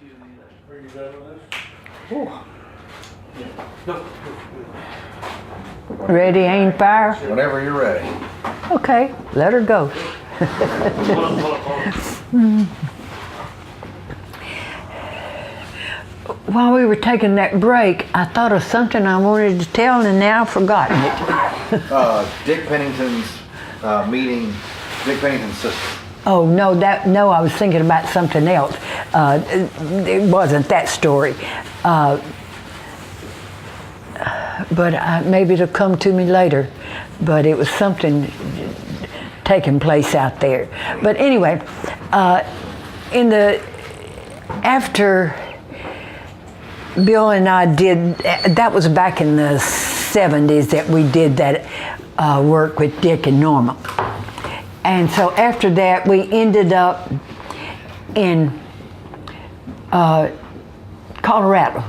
Are you done with this? Ooh. No. Ready, aim, fire? Whenever you're ready. Okay, let her go. While we were taking that break, I thought of something I wanted to tell and now I've forgotten it. Dick Pennington's meeting, Dick Pennington's sister. Oh, no, I was thinking about something else. It wasn't that story. But maybe it'll come to me later. But it was something taking place out there. But anyway, after Bill and I did, that was back in the 70s that we did that work with Dick and Norma. And so after that, we ended up in Colorado.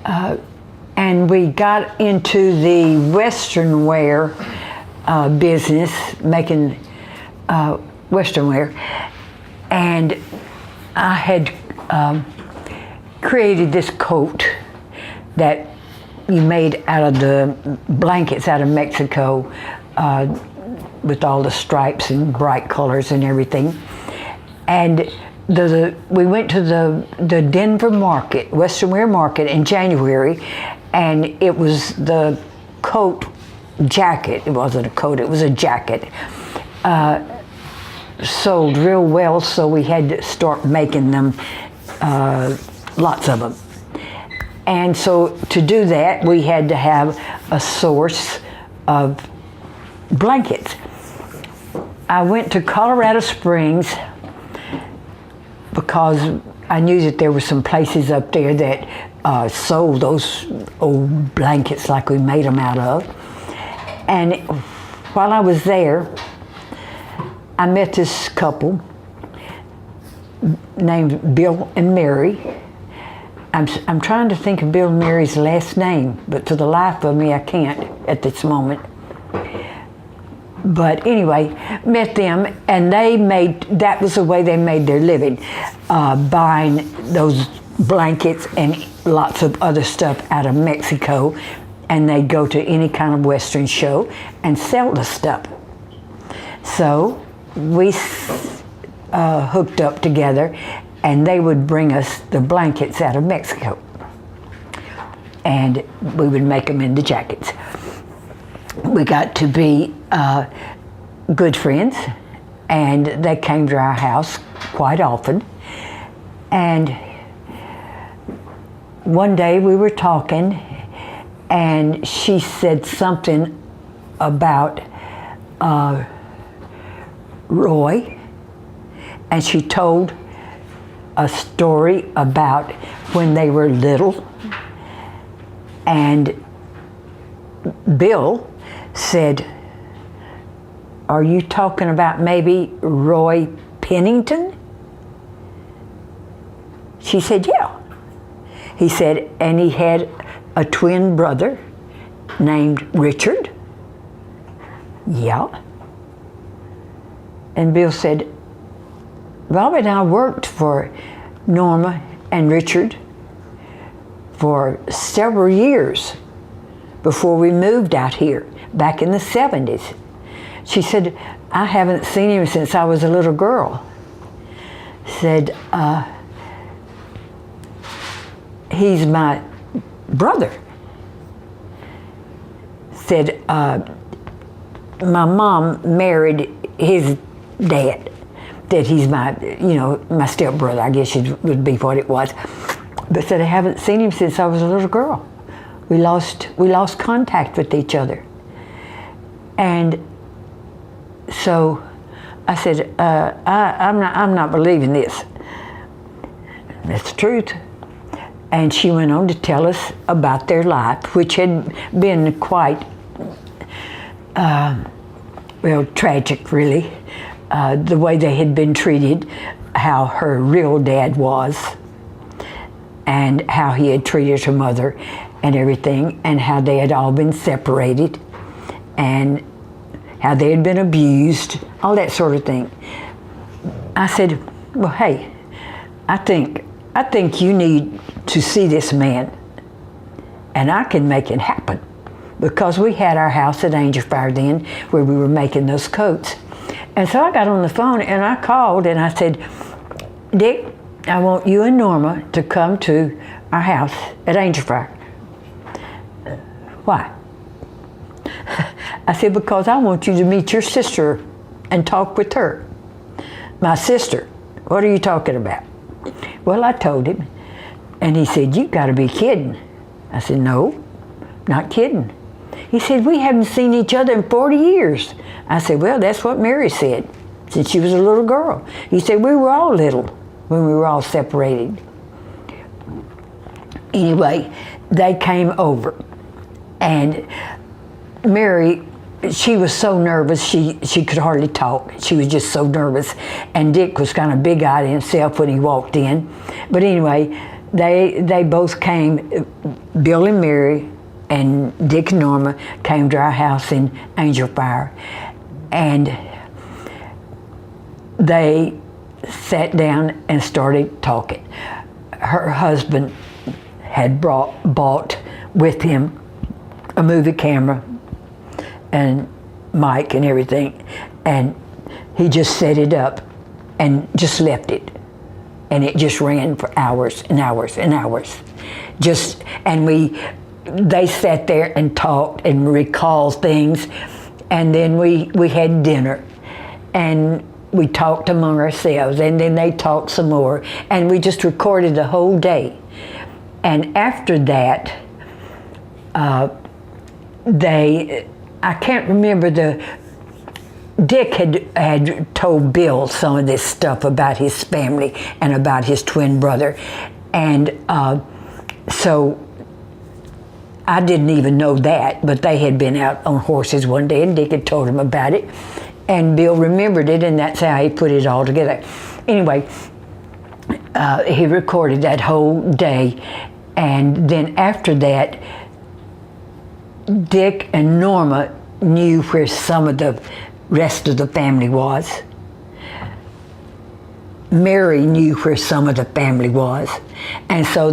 And we got into the Western wear business, making Western wear. And I had created this coat that you made out of the blankets out of Mexico, with all the stripes and bright colors and everything. And we went to the Denver market, Western Wear Market in January, and it was the coat jacket. It wasn't a coat, it was a jacket. Sold real well, so we had to start making them, lots of them. And so to do that, we had to have a source of blankets. I went to Colorado Springs because I knew that there were some places up there that sold those old blankets like we made them out of. And while I was there, I met this couple named Bill and Mary. I'm trying to think of Bill and Mary's last name, but to the life of me, I can't at this moment. But anyway, met them, and that was the way they made their living, buying those blankets and lots of other stuff out of Mexico, and they'd go to any kind of Western show and sell the stuff. So we hooked up together, and they would bring us the blankets out of Mexico, and we would make them into jackets. We got to be good friends, and they came to our house quite often. And one day we were talking, and she said something about Roy, and she told a story about when they were little, and Bill said, "Are you talking about maybe Roy Pennington?" She said, "Yeah." He said, and he had a twin brother named Richard. Yeah. And Bill said, "Bobbye and I worked for Norma and Richard for several years before we moved out here, back in the 70s. She said, "I haven't seen him since I was a little girl." Said, "He's my brother." Said, "My mom married his dad." That he's my stepbrother, I guess would be what it was. But said, "I haven't seen him since I was a little girl. We lost contact with each other." And so I said, I'm not believing this. That's the truth. And she went on to tell us about their life, which had been quite, tragic, really. The way they had been treated, how her real dad was, and how he had treated her mother and everything, and how they had all been separated, and how they had been abused, all that sort of thing. I said, "Well, hey, I think I think you need to see this man, and I can make it happen. Because we had our house at Angel Fire then, where we were making those coats. And so I got on the phone and I called and I said, Dick, I want you and Norma to come to our house at Angel Fire. Why? I said, because I want you to meet your sister and talk with her. My sister, what are you talking about? Well, I told him, and he said, you gotta be kidding. I said, no, not kidding. He said, we haven't seen each other in 40 years. I said, well, that's what Mary said, since she was a little girl. He said, we were all little when we were all separated. Anyway, they came over, and Mary, she was so nervous, she could hardly talk. She was just so nervous. And Dick was kind of big-eyed himself when he walked in. But anyway, they both came, Bill and Mary, and Dick and Norma came to our house in Angel Fire. And they sat down and started talking. Her husband had bought with him a movie camera and mic and everything, and he just set it up and just left it, and it just ran for hours and hours and hours. They sat there and talked and recalled things, and then we had dinner, and we talked among ourselves, and then they talked some more, and we just recorded the whole day. And after that, I can't remember Dick had told Bill some of this stuff about his family and about his twin brother. And so I didn't even know that, but they had been out on horses one day and Dick had told him about it. And Bill remembered it, and that's how he put it all together. Anyway, he recorded that whole day. And then after that, Dick and Norma knew where some of the rest of the family was. Mary knew where some of the family was. And so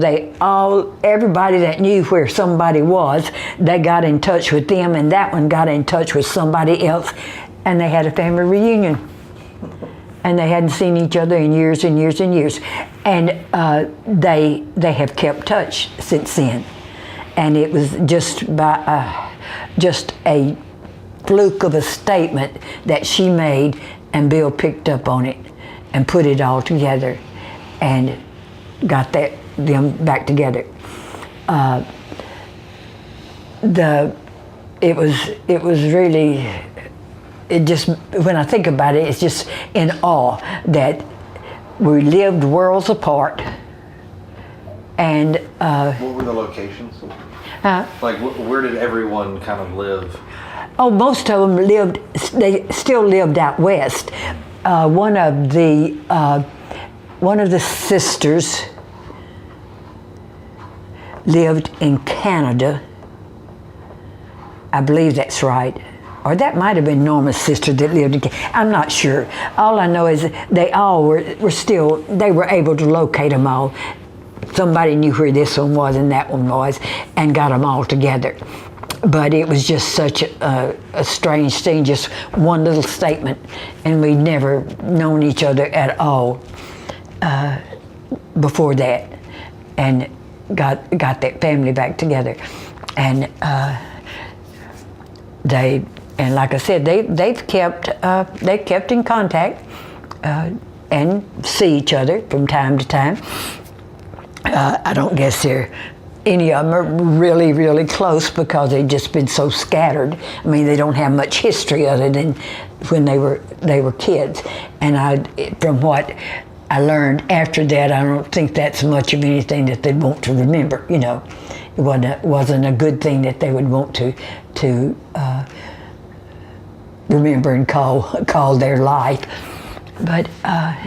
everybody that knew where somebody was, they got in touch with them, and that one got in touch with somebody else, and they had a family reunion. And they hadn't seen each other in years and years and years. And they have kept touch since then. And it was just by just a fluke of a statement that she made, and Bill picked up on it and put it all together and got them back together. It was really, when I think about it, it's just in awe that we lived worlds apart. And what were the locations? Like, where did everyone kind of live? Oh, most of them they still lived out west. One of the sisters lived in Canada. I believe that's right. Or that might have been Norma's sister that lived in Canada. I'm not sure. All I know is they all they were able to locate them all. Somebody knew where this one was and that one was, and got them all together. But it was just such a strange thing, just one little statement, and we'd never known each other at all before that, and got that family back together. And like I said, they've kept in contact and see each other from time to time. I don't guess any of them are really, really close because they've just been so scattered. I mean, they don't have much history other than when they were kids. And from what I learned after that, I don't think that's much of anything that they'd want to remember. You know, it wasn't a good thing that they would want to remember and call their life. But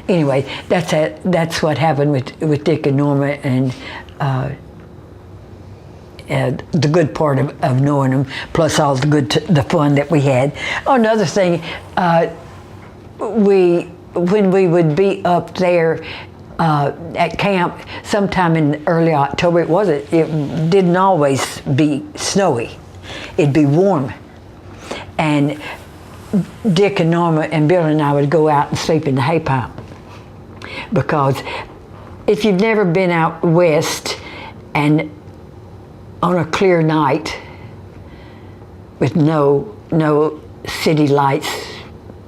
anyway, that's what happened with Dick and Norma, and the good part of knowing them, plus all the fun that we had. Oh, another thing, when we would be up there at camp sometime in early October. It didn't always be snowy. It'd be warm. And Dick and Norma and Bill and I would go out and sleep in the hay pile. Because if you've never been out west and on a clear night with no city lights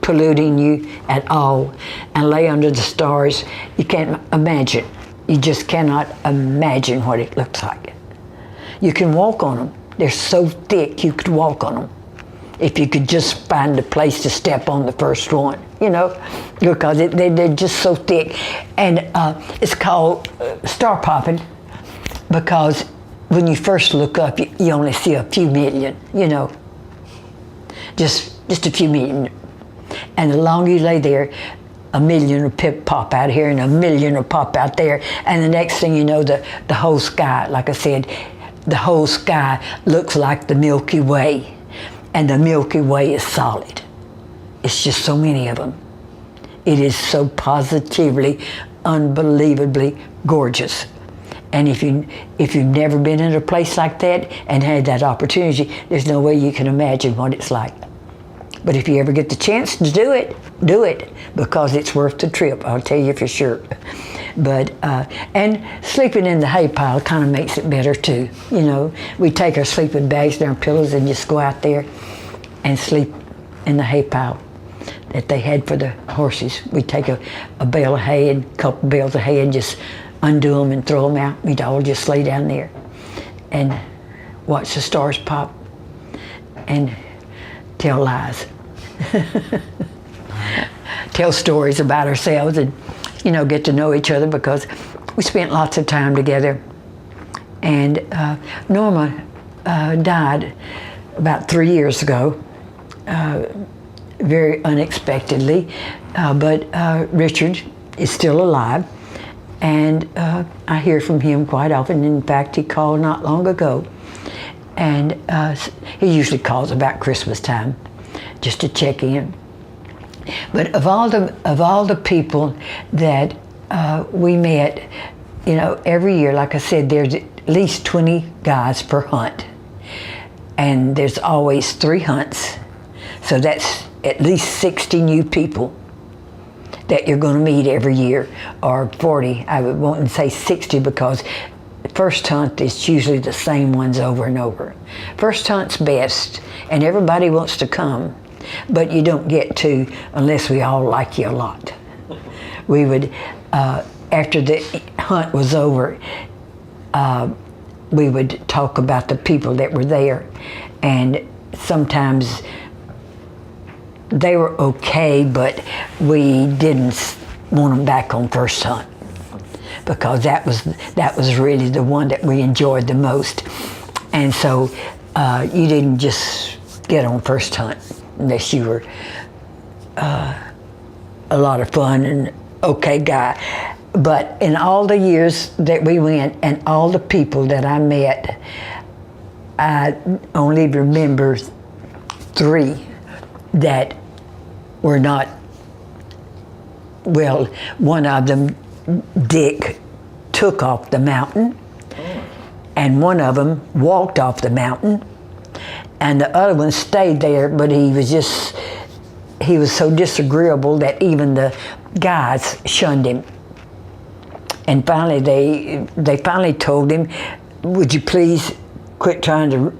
polluting you at all and lay under the stars, you can't imagine. You just cannot imagine what it looks like. You can walk on them. They're so thick you could walk on them if you could just find a place to step on the first one, because they're just so thick. And it's called star popping because when you first look up, you only see a few million, just a few million. And the longer you lay there, a million will pop out here and a million will pop out there. And the next thing you know, the whole sky, like I said, the whole sky looks like the Milky Way. And the Milky Way is solid. It's just so many of them. It is so positively, unbelievably gorgeous. And if you've never been in a place like that and had that opportunity, there's no way you can imagine what it's like. But if you ever get the chance to do it, because it's worth the trip, I'll tell you for sure. But, and sleeping in the hay pile kind of makes it better too. We take our sleeping bags and our pillows and just go out there and sleep in the hay pile that they had for the horses. We take a bale of hay and a couple bales of hay and just undo them and throw them out. We'd all just lay down there and watch the stars pop and tell lies. Tell stories about ourselves and, get to know each other because we spent lots of time together. And Norma died about 3 years ago, very unexpectedly, but Richard is still alive. And I hear from him quite often. In fact, he called not long ago. And he usually calls about Christmas time just to check in. But of all the people that we met, every year, like I said, there's at least 20 guys per hunt. And there's always 3 hunts. So that's at least 60 new people that you're going to meet every year, or 40. I would want to say 60 because first hunt is usually the same ones over and over. First hunt's best, and everybody wants to come, but you don't get to unless we all like you a lot. We would, after the hunt was over, we would talk about the people that were there, and sometimes they were okay, but we didn't want them back on first hunt because that was really the one that we enjoyed the most. And so you didn't just get on first hunt unless you were a lot of fun and okay guy. But in all the years that we went and all the people that I met, I only remember 3 that were not, well, one of them, Dick, took off the mountain, and one of them walked off the mountain, and the other one stayed there, but he was so disagreeable that even the guys shunned him. And finally, they finally told him, would you please quit trying to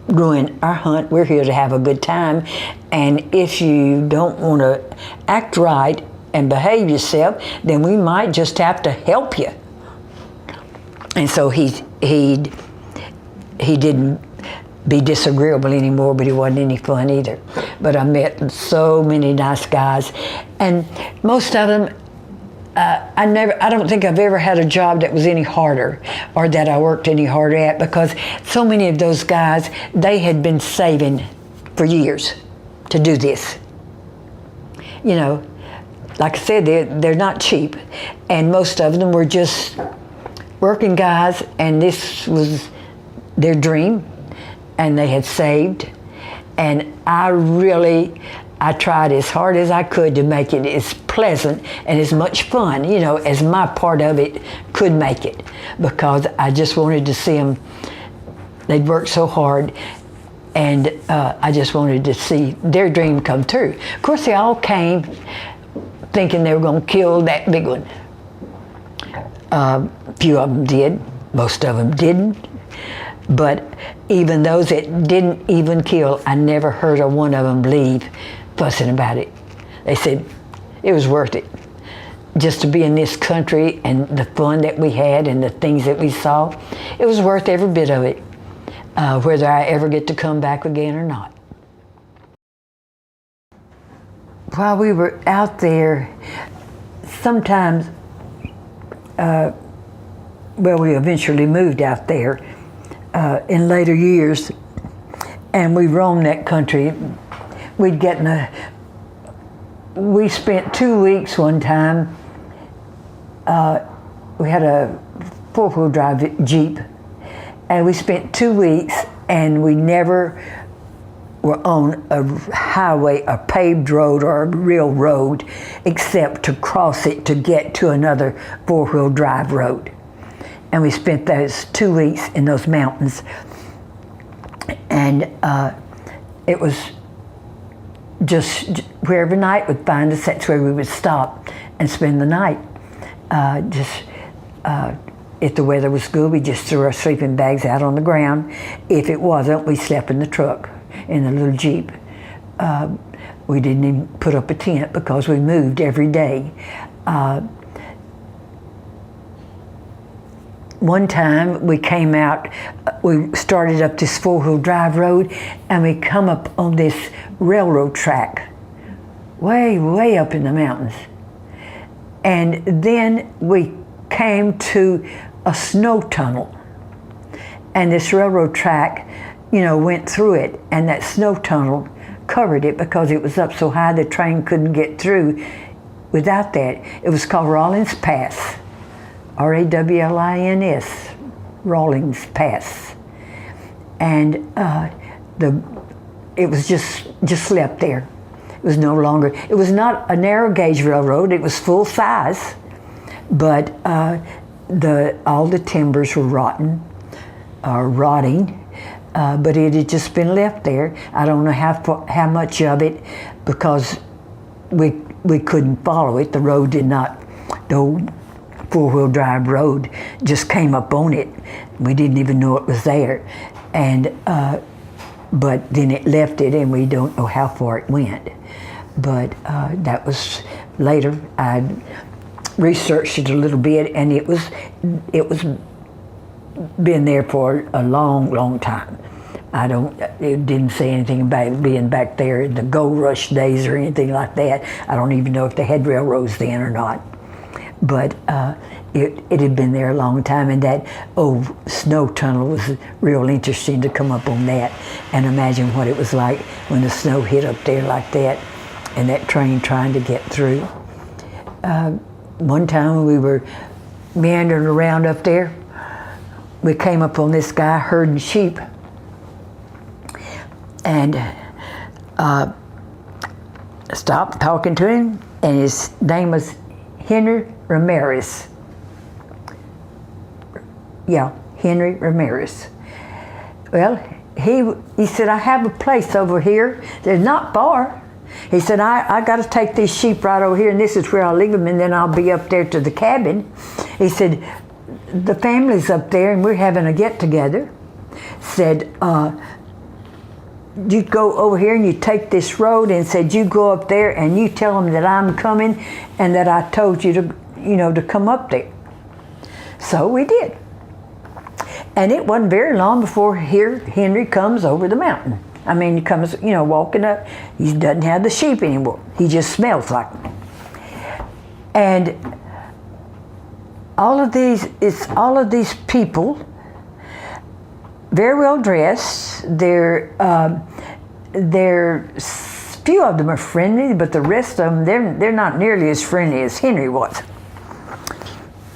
ruin our hunt? We're here to have a good time, and if you don't want to act right and behave yourself, then we might just have to help you. And so he didn't be disagreeable anymore, but he wasn't any fun either. But I met so many nice guys, and most of them, I don't think I've ever had a job that was any harder or that I worked any harder at, because so many of those guys, they had been saving for years to do this. Like I said, they're not cheap, and most of them were just working guys, and this was their dream, and they had saved. And I tried as hard as I could to make it as pleasant and as much fun, as my part of it could make it, because I just wanted to see them. They'd worked so hard, and I just wanted to see their dream come true. Of course, they all came thinking they were going to kill that big one. A few of them did, most of them didn't. But even those that didn't even kill, I never heard of one of them leave fussing about it. They said it was worth it. Just to be in this country and the fun that we had and the things that we saw, it was worth every bit of it, whether I ever get to come back again or not. While we were out there, sometimes, we eventually moved out there in later years, and we roamed that country. We spent 2 weeks one time. We had a 4-wheel drive Jeep, and we spent 2 weeks, and we never were on a highway, a paved road or a real road, except to cross it to get to another 4-wheel drive road. And we spent those 2 weeks in those mountains, and it was just wherever night would find us, that's where we would stop and spend the night. If the weather was good, we just threw our sleeping bags out on the ground. If it wasn't, we slept in the truck, in the little Jeep. We didn't even put up a tent because we moved every day. One time we came out, we started up this 4-wheel drive road, and we come up on this railroad track, way, way up in the mountains. And then we came to a snow tunnel, and this railroad track, went through it, and that snow tunnel covered it because it was up so high the train couldn't get through without that. It was called Rawlins Pass. Rawlins, Rawlins Pass, and it was just left there. It was no longer. It was not a narrow gauge railroad. It was full size, but all the timbers were rotting, but it had just been left there. I don't know how much of it, because we couldn't follow it. The road did not. The old 4-wheel drive road just came up on it. We didn't even know it was there, and but then it left it, and we don't know how far it went. But that was later. I researched it a little bit, and it was been there for a long, long time. It didn't say anything about it being back there in the gold rush days or anything like that. I don't even know if they had railroads then or not. But it had been there a long time, and that old snow tunnel was real interesting to come up on that and imagine what it was like when the snow hit up there like that, and that train trying to get through. One time when we were meandering around up there, we came up on this guy herding sheep, and stopped talking to him, and his name was Henry Ramirez. Yeah, Henry Ramirez. Well, he said, I have a place over here. They're not far. He said, I got to take these sheep right over here, and this is where I'll leave them, and then I'll be up there to the cabin. He said, the family's up there, and we're having a get-together. Said, you go over here and you take this road, and said, you go up there and you tell them that I'm coming and that I told you to come up there. So we did. And it wasn't very long before Henry comes over the mountain. I mean, he comes, walking up. He doesn't have the sheep anymore. He just smells like them. And all of these people, very well dressed. They're few of them are friendly, but the rest of them, they're not nearly as friendly as Henry was.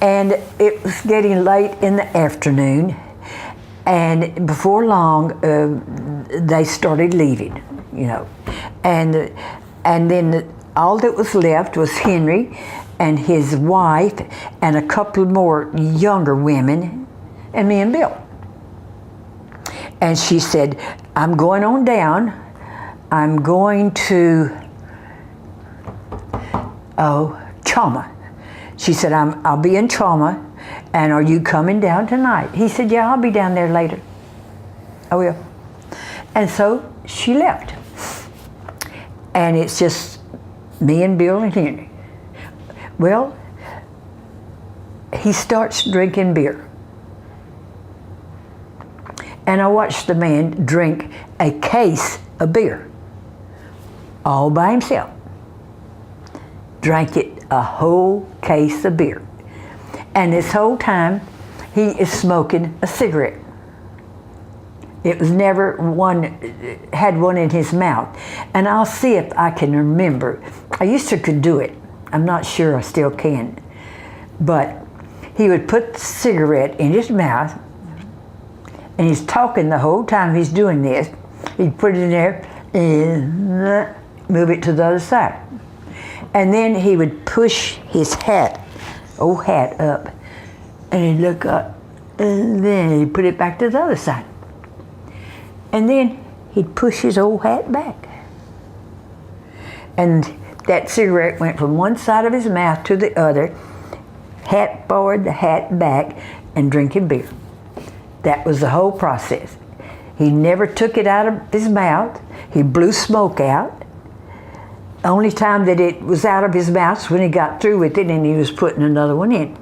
And it was getting late in the afternoon, and before long, they started leaving, and then all that was left was Henry and his wife and a couple more younger women and me and Bill. And she said, I'm going on down. I'm going to, Chama. She said, I'll be in Chama, and are you coming down tonight? He said, yeah, I'll be down there later. I will. And so she left. And it's just me and Bill and Henry. Well, he starts drinking beer. And I watched the man drink a case of beer all by himself. Drank it, a whole case of beer. And this whole time, he is smoking a cigarette. It was never had one in his mouth. And I'll see if I can remember. I used to could do it. I'm not sure I still can. But he would put the cigarette in his mouth, and he's talking the whole time he's doing this. He'd put it in there and move it to the other side. And then he would push his old hat up, and he'd look up, and then he'd put it back to the other side. And then he'd push his old hat back. And that cigarette went from one side of his mouth to the other, hat forward, the hat back, and drinking beer. That was the whole process. He never took it out of his mouth. He blew smoke out. The only time that it was out of his mouth was when he got through with it and he was putting another one in.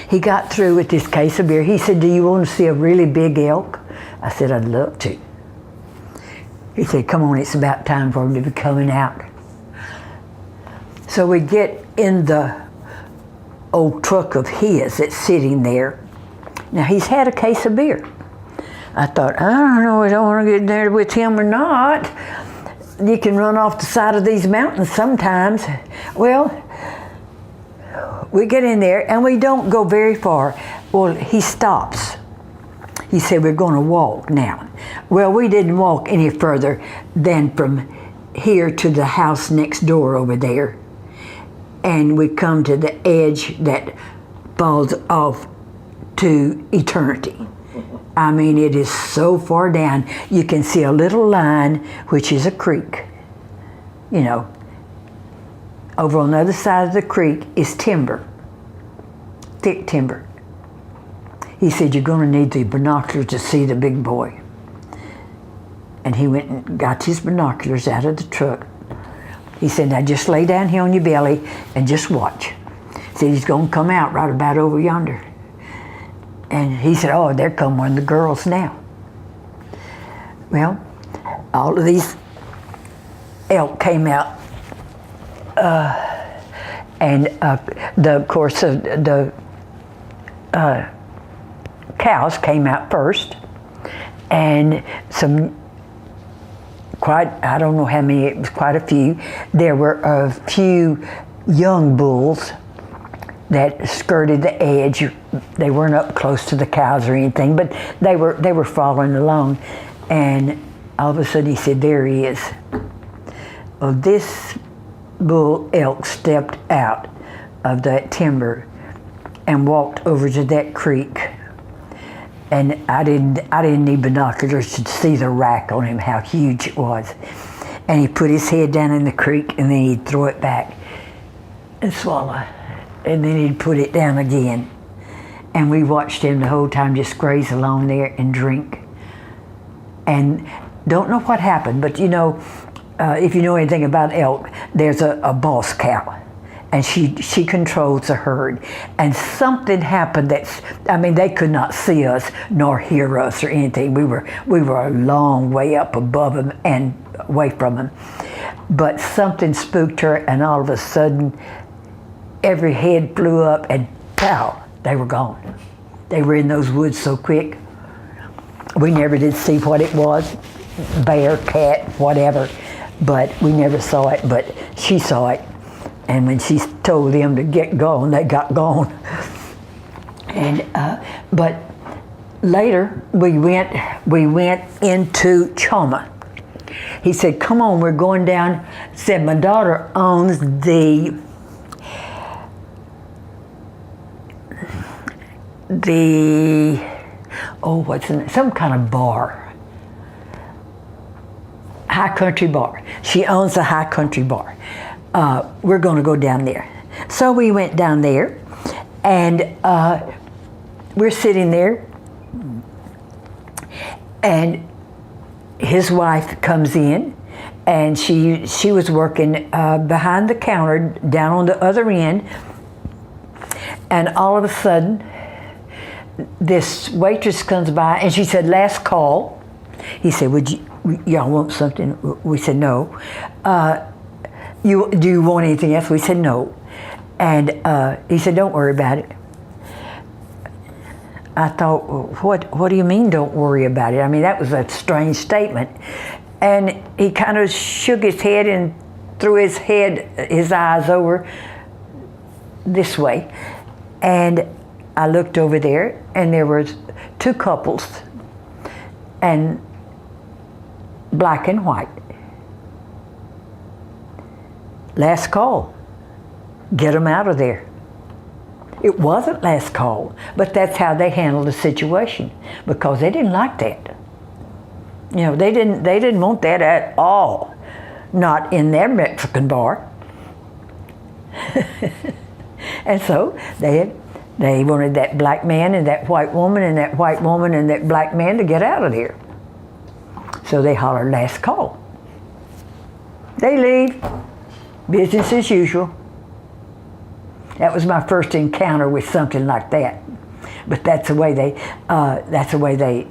He got through with this case of beer. He said, do you want to see a really big elk? I said, I'd love to. He said, come on, it's about time for him to be coming out. So we get in the old truck of his that's sitting there. Now, he's had a case of beer. I thought, I don't know if I want to get there with him or not. You can run off the side of these mountains sometimes. Well, we get in there and we don't go very far. Well, he stops. He said, we're going to walk now. Well, we didn't walk any further than from here to the house next door over there. And we come to the edge that falls off to eternity. I mean, it is so far down. You can see a little line, which is a creek. You know, over on the other side of the creek is timber, thick timber. He said, you're going to need the binoculars to see the big boy. And he went and got his binoculars out of the truck. He said, now just lay down here on your belly and just watch. He said, he's going to come out right about over yonder. And he said, oh, there come one of the girls now. Well, all of these elk came out. Of course, the cows came out first. And I don't know how many, it was quite a few. There were a few young bulls that skirted the edge. They weren't up close to the cows or anything, but they were following along. And all of a sudden he said, there he is. Well, this bull elk stepped out of that timber and walked over to that creek. And I didn't need binoculars to see the rack on him, how huge it was. And he put his head down in the creek, and then he'd throw it back and swallow. And then he'd put it down again. And we watched him the whole time just graze along there and drink. And don't know what happened, but you know, if you know anything about elk, there's a boss cow. And she controls the herd. And something happened they could not see us nor hear us or anything. We were a long way up above them and away from them. But something spooked her, and all of a sudden, every head flew up and pow, they were gone. They were in those woods so quick. We never did see what it was, bear, cat, whatever, but we never saw it, but she saw it. And when she told them to get gone, they got gone. And but later we went into Chama, he said, come on, we're going down. Said, my daughter owns what's in it? Some kind of bar. High Country Bar. She owns the High Country Bar. We're going to go down there. So we went down there, and we're sitting there, and his wife comes in, and she was working behind the counter down on the other end, and all of a sudden this waitress comes by, and she said, last call. He said, y'all want something? We said, no. Do you want anything else? We said, no. And he said, don't worry about it. I thought, what do you mean don't worry about it? I mean, that was a strange statement. And he kind of shook his head and threw his eyes over this way. And I looked over there, and there was two couples, and black and white. Last call. Get them out of there. It wasn't last call, but that's how they handled the situation, because they didn't like that. You know, they didn't want that at all. Not in their Mexican bar. And so they wanted that black man and that white woman and that white woman and that black man to get out of there. So they hollered, last call. They leave. Business as usual. That was my first encounter with something like that. But that's the way they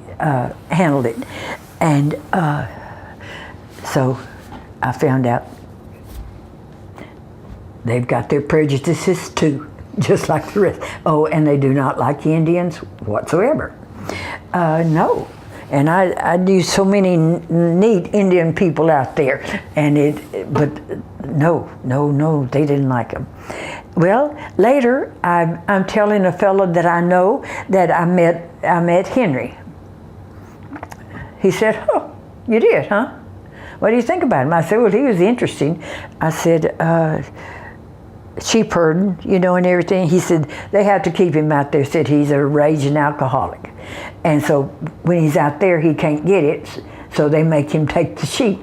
handled it. And so I found out they've got their prejudices too, just like the rest. Oh, and they do not like Indians whatsoever. No. And I knew so many neat Indian people out there, but no, they didn't like them. Well, later I'm telling a fellow that I know that I met Henry. He said, "Oh, you did, huh? What do you think about him?" I said, "Well, he was interesting." I said, "Sheep herding, you know, and everything." He said they have to keep him out there. Said he's a raging alcoholic, and so when he's out there, he can't get it. So they make him take the sheep.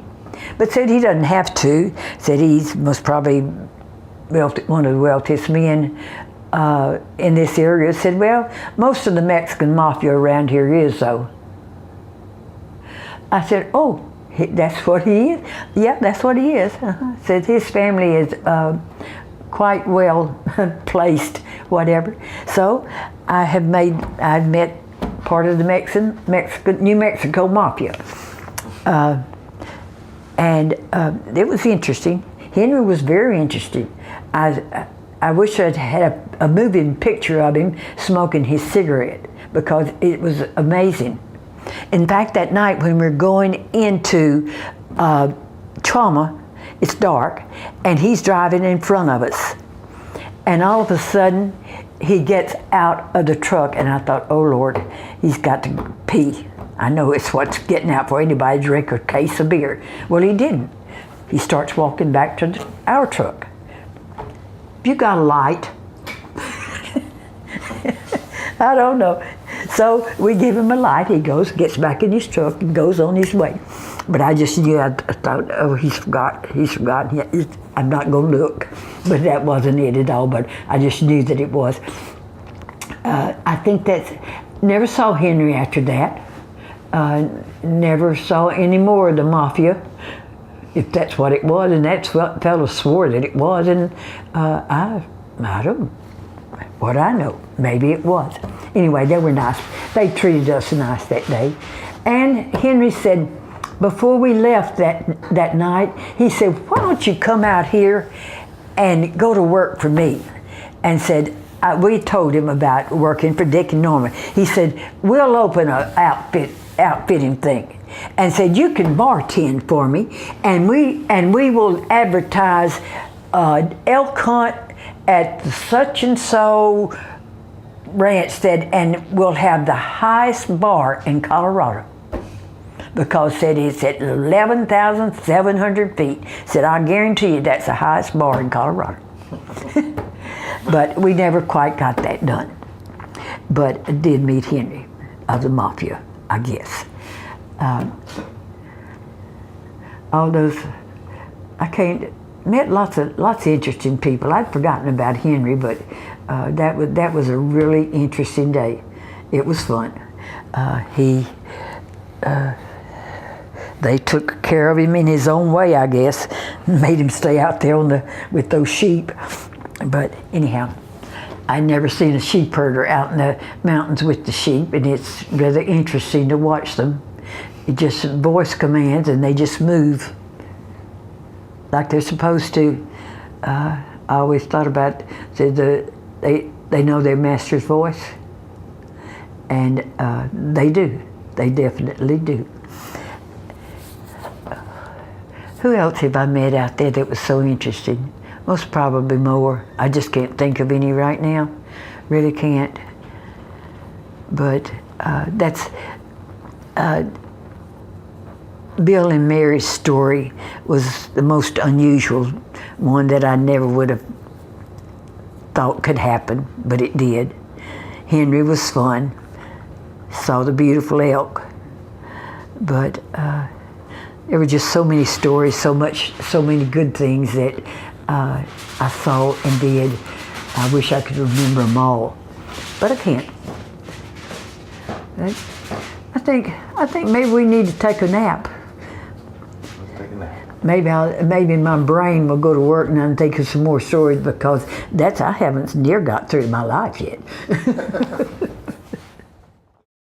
But said he doesn't have to. Said he's most probably one of the wealthiest men in this area. Said, well, most of the Mexican mafia around here is, though. I said, oh, that's what he is? Yeah, that's what he is. Said his family is quite well placed, whatever. So I've met part of the New Mexico mafia. And it was interesting. Henry was very interesting. I wish I'd had a moving picture of him smoking his cigarette, because it was amazing. In fact, that night when we're going into Trauma, it's dark, and he's driving in front of us. And all of a sudden, he gets out of the truck, and I thought, oh Lord, he's got to pee. I know it's what's getting out for anybody to drink a case of beer. Well, he didn't. He starts walking back to our truck. You got a light? I don't know. So we give him a light. He goes, gets back in his truck, and goes on his way. But I just knew, I thought, oh, he's forgotten. I'm not going to look. But that wasn't it at all. But I just knew that it was. I think never saw Henry after that. Never saw any more of the mafia, if that's what it was. And that fellow swore that it was. And I don't, what I know, maybe it was. Anyway, they were nice. They treated us nice that day. And Henry said, before we left that night, he said, why don't you come out here and go to work for me? And said, we told him about working for Dick and Norman. He said, we'll open an outfitting thing. And said, you can bartend for me, and we will advertise elk hunt at the such and so ranch, and we'll have the highest bar in Colorado. because said it's at 11,700 feet. Said, I guarantee you that's the highest bar in Colorado. But we never quite got that done. But I did meet Henry of the Mafia, I guess. All those, met lots of interesting people. I'd forgotten about Henry, but that was a really interesting day. It was fun. They took care of him in his own way, I guess. Made him stay out there with those sheep. But anyhow, I'd never seen a sheep herder out in the mountains with the sheep, and it's rather interesting to watch them. You just voice commands and they just move like they're supposed to. I always thought about, said they know their master's voice, and they do. They definitely do. Who else have I met out there that was so interesting? Most probably more. I just can't think of any right now. Really can't. But that's Bill and Mary's story was the most unusual one that I never would have thought could happen, but it did. Henry was fun. Saw the beautiful elk. But there were just so many stories, so many good things that I saw and did. I wish I could remember them all, but I can't. I think maybe we need to take a nap. Let's take a nap. Maybe my brain will go to work and I'm thinking some more stories, because I haven't near got through my life yet.